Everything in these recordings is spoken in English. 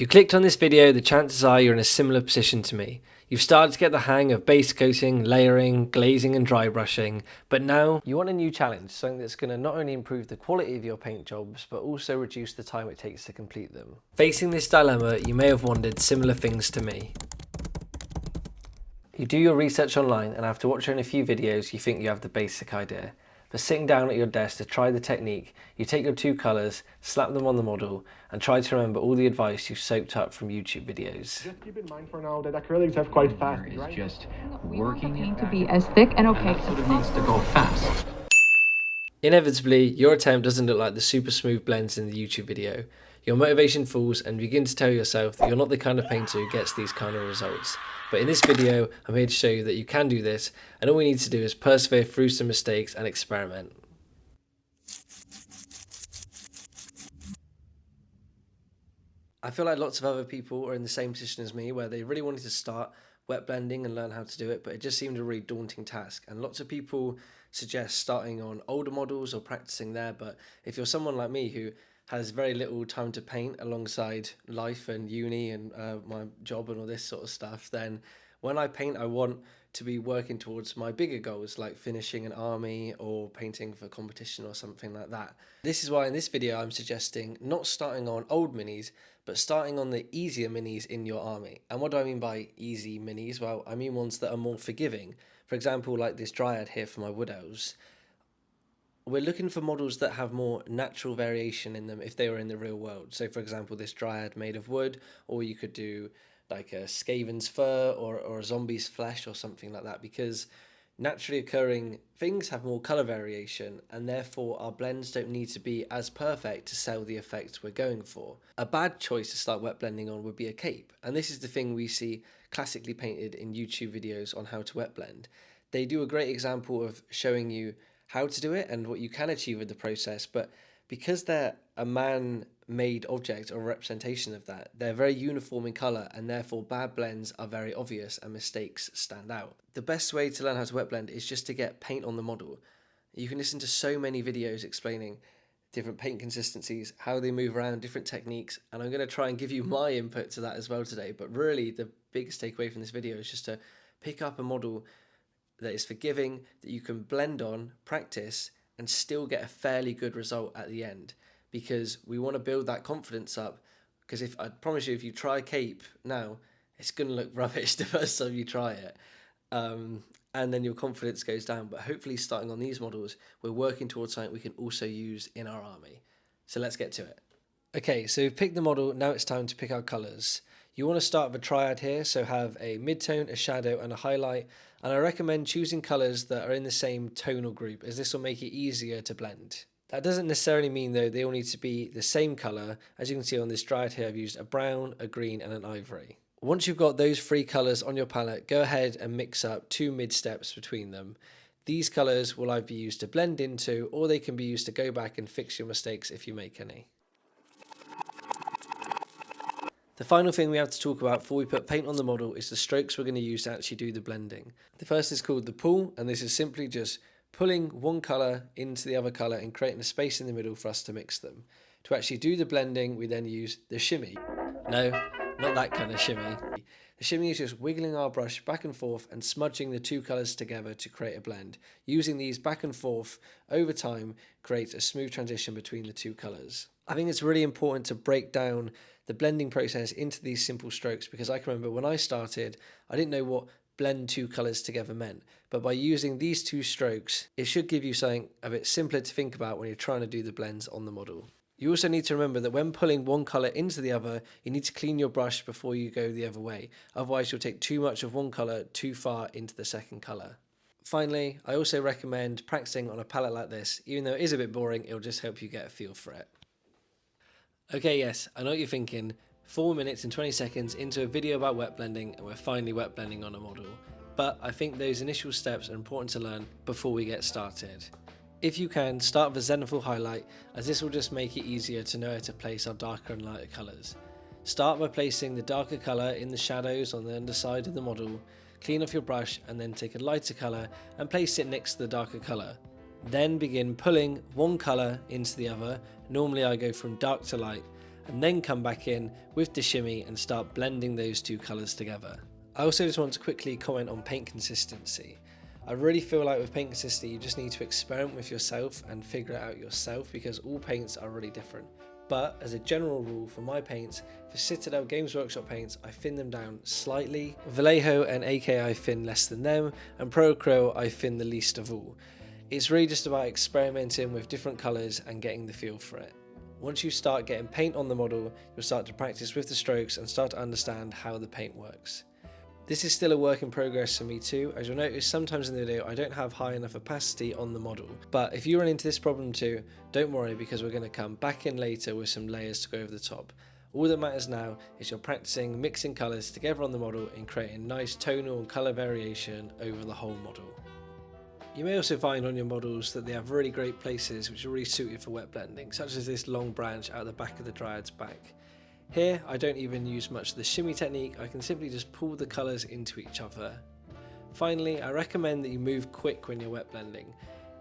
If you clicked on this video, the chances are you're in a similar position to me. You've started to get the hang of base coating, layering, glazing and dry brushing, but now you want a new challenge, something that's going to not only improve the quality of your paint jobs, but also reduce the time it takes to complete them. Facing this dilemma, you may have wondered similar things to me. You do your research online, and after watching a few videos, you think you have the basic idea. But sitting down at your desk to try the technique, you take your two colours, slap them on the model, and try to remember all the advice you've soaked up from YouTube videos. Just keep in mind for now that acrylics have quite fast. It's just working. We want the paint to be as thick and opaque It sort as of needs to go fast. Inevitably, your attempt doesn't look like the super smooth blends in the YouTube video. Your motivation falls and you begin to tell yourself that you're not the kind of painter who gets these kind of results. But in this video, I'm here to show you that you can do this, and all we need to do is persevere through some mistakes and experiment. I feel like lots of other people are in the same position as me, where they really wanted to start wet blending and learn how to do it, but it just seemed a really daunting task. And lots of people suggest starting on older models or practicing there, but if you're someone like me who has very little time to paint alongside life and uni and my job and all this sort of stuff, then when I paint, I want to be working towards my bigger goals, like finishing an army or painting for competition or something like that. This is why in this video I'm suggesting not starting on old minis, but starting on the easier minis in your army. And what do I mean by easy minis? Well, I mean ones that are more forgiving. For example, like this Dryad here for my wood elves. We're looking for models that have more natural variation in them if they were in the real world. So for example, this Dryad made of wood, or you could do like a Skaven's fur or a zombie's flesh or something like that, because naturally occurring things have more colour variation, and therefore our blends don't need to be as perfect to sell the effects we're going for. A bad choice to start wet blending on would be a cape, and this is the thing we see classically painted in YouTube videos on how to wet blend. They do a great example of showing you how to do it and what you can achieve with the process, but because they're a man-made object or representation of that, they're very uniform in colour, and therefore bad blends are very obvious and mistakes stand out. The best way to learn how to wet blend is just to get paint on the model. You can listen to so many videos explaining different paint consistencies, how they move around, different techniques, and I'm going to try and give you my input to that as well today. But really the biggest takeaway from this video is just to pick up a model that is forgiving, that you can blend on, practice, and still get a fairly good result at the end, because we want to build that confidence up. Because if I promise you, if you try cape now, it's going to look rubbish the first time you try it, and then your confidence goes down. But hopefully starting on these models, we're working towards something we can also use in our army. So let's get to it. Okay, so we've picked the model, now it's time to pick our colours. You want to start with a triad here, so have a mid-tone, a shadow and a highlight, and I recommend choosing colours that are in the same tonal group, as this will make it easier to blend. That doesn't necessarily mean though they all need to be the same colour. As you can see on this Dryad here, I've used a brown, a green and an ivory. Once you've got those three colours on your palette, go ahead and mix up two mid-steps between them. These colours will either be used to blend into, or they can be used to go back and fix your mistakes if you make any. The final thing we have to talk about before we put paint on the model is the strokes we're going to use to actually do the blending. The first is called the pull, and this is simply just pulling one colour into the other colour and creating a space in the middle for us to mix them. To actually do the blending, we then use the shimmy. No, not that kind of shimmy. The shimmy is just wiggling our brush back and forth and smudging the two colours together to create a blend. Using these back and forth over time creates a smooth transition between the two colours. I think it's really important to break down the blending process into these simple strokes, because I can remember when I started, I didn't know what blend two colours together meant. But by using these two strokes, it should give you something a bit simpler to think about when you're trying to do the blends on the model. You also need to remember that when pulling one colour into the other, you need to clean your brush before you go the other way. Otherwise you'll take too much of one colour too far into the second colour. Finally, I also recommend practicing on a palette like this. Even though it is a bit boring, it'll just help you get a feel for it. Okay, yes, I know what you're thinking. 4 minutes and 20 seconds into a video about wet blending, and we're finally wet blending on a model. But I think those initial steps are important to learn before we get started. If you can, start with a zenithal highlight, as this will just make it easier to know where to place our darker and lighter colours. Start by placing the darker colour in the shadows on the underside of the model, clean off your brush and then take a lighter colour and place it next to the darker colour. Then begin pulling one colour into the other. Normally I go from dark to light, and then come back in with the shimmy and start blending those two colours together. I also just want to quickly comment on paint consistency. I really feel like with paint consistency you just need to experiment with yourself and figure it out yourself, because all paints are really different. But as a general rule for my paints, for Citadel Games Workshop paints, I thin them down slightly. Vallejo and AK I thin less than them, and Procro I thin the least of all. It's really just about experimenting with different colours and getting the feel for it. Once you start getting paint on the model, you'll start to practice with the strokes and start to understand how the paint works. This is still a work in progress for me too. As you'll notice, sometimes in the video I don't have high enough opacity on the model, but if you run into this problem too, don't worry, because we're going to come back in later with some layers to go over the top. All that matters now is you're practicing mixing colours together on the model and creating nice tonal and colour variation over the whole model. You may also find on your models that they have really great places which are really suited for wet blending, such as this long branch out the back of the Dryad's back. Here I don't even use much of the shimmy technique, I can simply just pull the colours into each other. Finally, I recommend that you move quick when you're wet blending.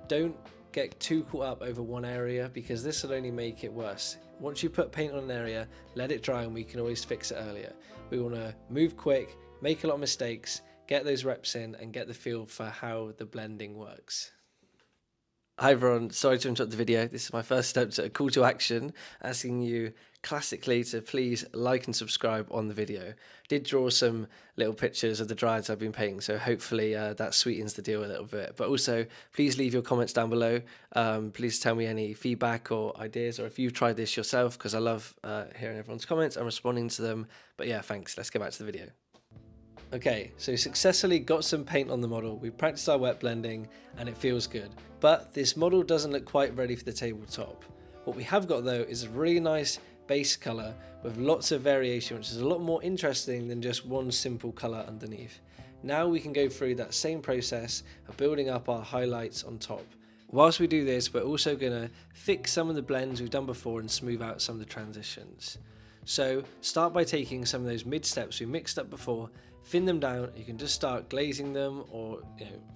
Don't get too caught up over one area, because this will only make it worse. Once you put paint on an area, let it dry and we can always fix it earlier. We want to move quick, make a lot of mistakes, get those reps in and get the feel for how the blending works. Hi everyone, sorry to interrupt the video. This is my first attempt at a call to action, asking you classically to please like and subscribe on the video. Did draw some little pictures of the Dryads I've been painting, so hopefully that sweetens the deal a little bit. But also, please leave your comments down below. Please tell me any feedback or ideas, or if you've tried this yourself, because I love hearing everyone's comments and responding to them. But yeah, thanks. Let's get back to the video. Okay, so successfully got some paint on the model, we practiced our wet blending and it feels good. But this model doesn't look quite ready for the tabletop. What we have got though is a really nice base colour with lots of variation, which is a lot more interesting than just one simple colour underneath. Now we can go through that same process of building up our highlights on top. Whilst we do this, we're also going to fix some of the blends we've done before and smooth out some of the transitions. So start by taking some of those mid steps we mixed up before, thin them down. You can just start glazing them or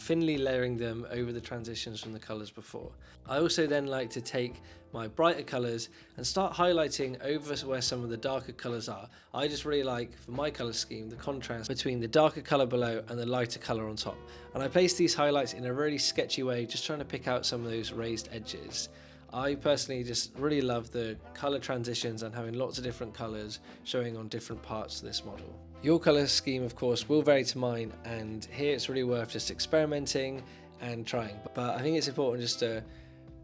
thinly layering them over the transitions from the colours before. I also then like to take my brighter colours and start highlighting over where some of the darker colours are. I just really like, for my colour scheme, the contrast between the darker colour below and the lighter colour on top. And I place these highlights in a really sketchy way, just trying to pick out some of those raised edges. I personally just really love the colour transitions and having lots of different colours showing on different parts of this model. Your colour scheme of course will vary to mine, and here it's really worth just experimenting and trying. But I think it's important just to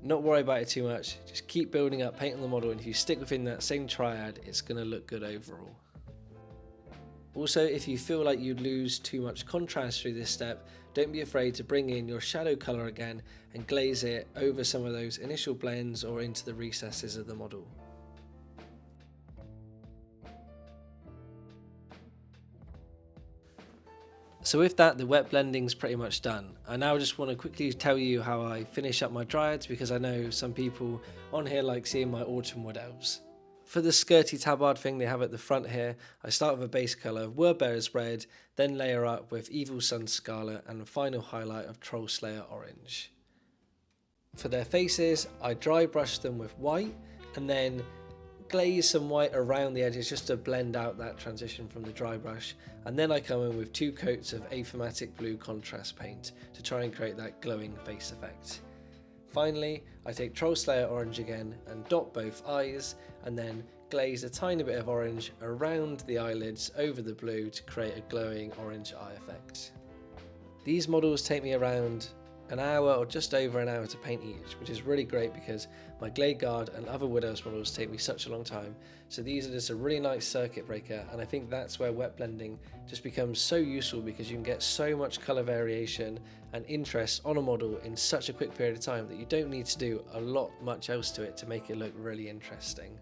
not worry about it too much, just keep building up paint on the model, and if you stick within that same triad it's going to look good overall. Also, if you feel like you lose too much contrast through this step, don't be afraid to bring in your shadow colour again and glaze it over some of those initial blends or into the recesses of the model. So with that, the wet blending's pretty much done. I now just want to quickly tell you how I finish up my Dryads, because I know some people on here like seeing my autumn wood elves. For the skirty tabard thing they have at the front here, I start with a base colour of Wordbearer's Red, then layer up with Evil Sun Scarlet and a final highlight of Troll Slayer Orange. For their faces, I dry brush them with white and then glaze some white around the edges just to blend out that transition from the dry brush, and then I come in with 2 coats of achromatic blue contrast paint to try and create that glowing face effect. Finally, I take Troll Slayer Orange again and dot both eyes, and then glaze a tiny bit of orange around the eyelids over the blue to create a glowing orange eye effect. These models take me around an hour or just over an hour to paint each, which is really great because my Glade Guard and other Wood Elves models take me such a long time. So these are just a really nice circuit breaker, and I think that's where wet blending just becomes so useful, because you can get so much colour variation and interest on a model in such a quick period of time that you don't need to do a lot much else to it to make it look really interesting.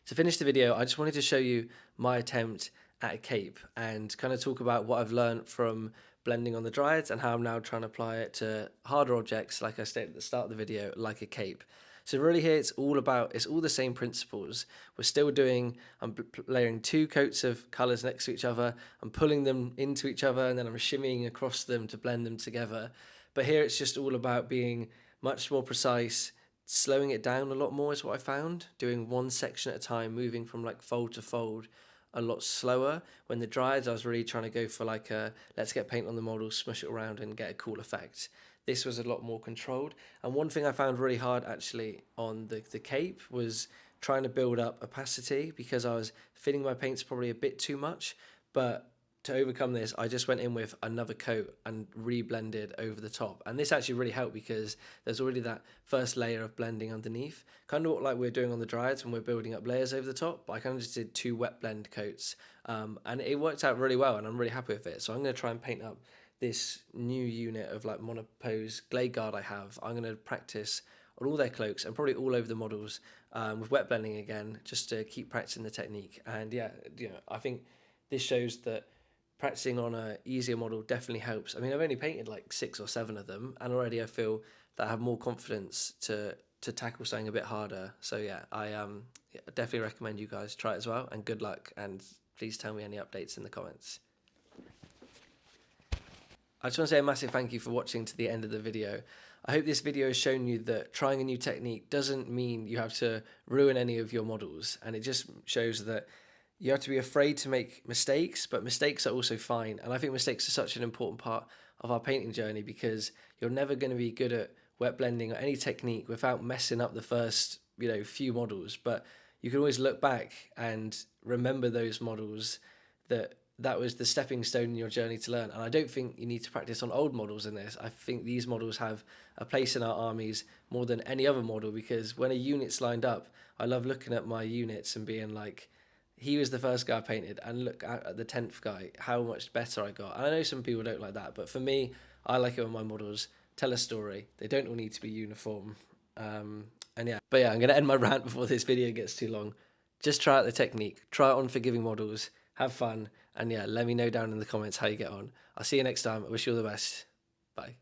To finish the video, I just wanted to show you my attempt at a cape and kind of talk about what I've learned from blending on the Dryads and how I'm now trying to apply it to harder objects, like I stated at the start of the video, like a cape. So really here it's all the same principles. We're still doing, I'm layering 2 coats of colours next to each other, I'm pulling them into each other, and then I'm shimmying across them to blend them together. But here it's just all about being much more precise, slowing it down a lot more is what I found, doing one section at a time, moving from like fold to fold a lot slower. When the Dryads, I was really trying to go for like a let's get paint on the model, smush it around and get a cool effect. This was a lot more controlled. And one thing I found really hard actually on the cape was trying to build up opacity, because I was filling my paints probably a bit too much. But to overcome this, I just went in with another coat and re-blended over the top. And this actually really helped because there's already that first layer of blending underneath. Kind of like we're doing on the Dryads when we're building up layers over the top. But I kind of just did 2 wet blend coats. And it worked out really well, and I'm really happy with it. So I'm going to try and paint up this new unit of like monopose Glade Guard I have. I'm going to practice on all their cloaks and probably all over the models with wet blending again, just to keep practicing the technique. And yeah, I think this shows that practicing on a easier model definitely helps. I mean, I've only painted like 6 or 7 of them, and already I feel that I have more confidence to tackle something a bit harder. So yeah, I definitely recommend you guys try it as well, and good luck, and please tell me any updates in the comments. I just want to say a massive thank you for watching to the end of the video. I hope this video has shown you that trying a new technique doesn't mean you have to ruin any of your models, and it just shows that you have to be afraid to make mistakes, but mistakes are also fine. And I think mistakes are such an important part of our painting journey, because you're never going to be good at wet blending or any technique without messing up the first, few models. But you can always look back and remember those models, that was the stepping stone in your journey to learn. And I don't think you need to practice on old models in this. I think these models have a place in our armies more than any other model, because when a unit's lined up, I love looking at my units and being like, he was the first guy I painted, and look at the 10th guy, how much better I got. And I know some people don't like that, but for me, I like it when my models tell a story. They don't all need to be uniform. I'm going to end my rant before this video gets too long. Just try out the technique. Try it on forgiving models. Have fun. And yeah, let me know down in the comments how you get on. I'll see you next time. I wish you all the best. Bye.